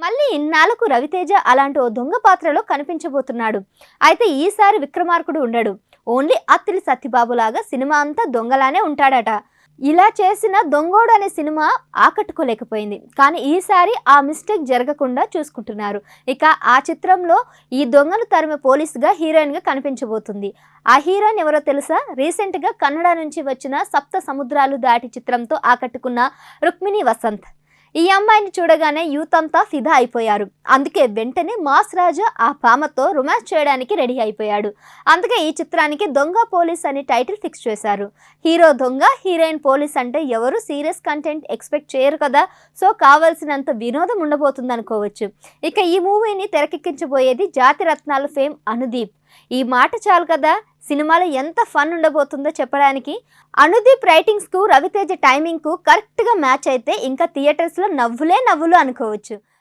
మళ్ళీ ఇన్నాళ్లకు రవితేజ అలాంటి ఓ దొంగ పాత్రలో కనిపించబోతున్నాడు. అయితే ఈసారి విక్రమార్కుడు ఉండడు. ఓన్లీ అత్తిలి సత్యబాబు లాగా సినిమా అంతా దొంగలానే ఉంటాడట. ఇలా చేసిన దొంగోడు అనే సినిమా ఆకట్టుకోలేకపోయింది. కానీ ఈసారి ఆ మిస్టేక్ జరగకుండా చూసుకుంటున్నారు. ఇక ఆ చిత్రంలో ఈ దొంగను తరిమే పోలీసుగా హీరోయిన్గా కనిపించబోతుంది. ఆ హీరోయిన్ ఎవరో తెలుసా? రీసెంట్గా కన్నడ నుంచి వచ్చిన సప్త సముద్రాలు దాటి చిత్రంతో ఆకట్టుకున్న రుక్మిణి వసంత్. ఈ అమ్మాయిని చూడగానే యూత్ అంతా ఫిదా అయిపోయారు. అందుకే వెంటనే మాస్ రాజా ఆ భామతో రొమాన్స్ చేయడానికి రెడీ అయిపోయాడు. అందుకే ఈ చిత్రానికి దొంగ పోలీస్ అని టైటిల్ ఫిక్స్ చేశారు. హీరో దొంగ, హీరోయిన్ పోలీస్ అంటే ఎవరు సీరియస్ కంటెంట్ ఎక్స్పెక్ట్ చేయరు కదా. సో కావాల్సినంత వినోదం ఉండబోతుంది అనుకోవచ్చు. ఇక ఈ మూవీని తెరకెక్కించబోయేది జాతి రత్నాల ఫేమ్ అనుదీప్. ఈ మాట చాలు కదా సినిమాలో ఎంత ఫన్ ఉండబోతుందో చెప్పడానికి. అనుదీప్ రైటింగ్స్ కు రవితేజ టైమింగ్ కు కరెక్ట్ గా మ్యాచ్ అయితే ఇంకా థియేటర్స్ లో నవ్వులే నవ్వులు అనుకోవచ్చు.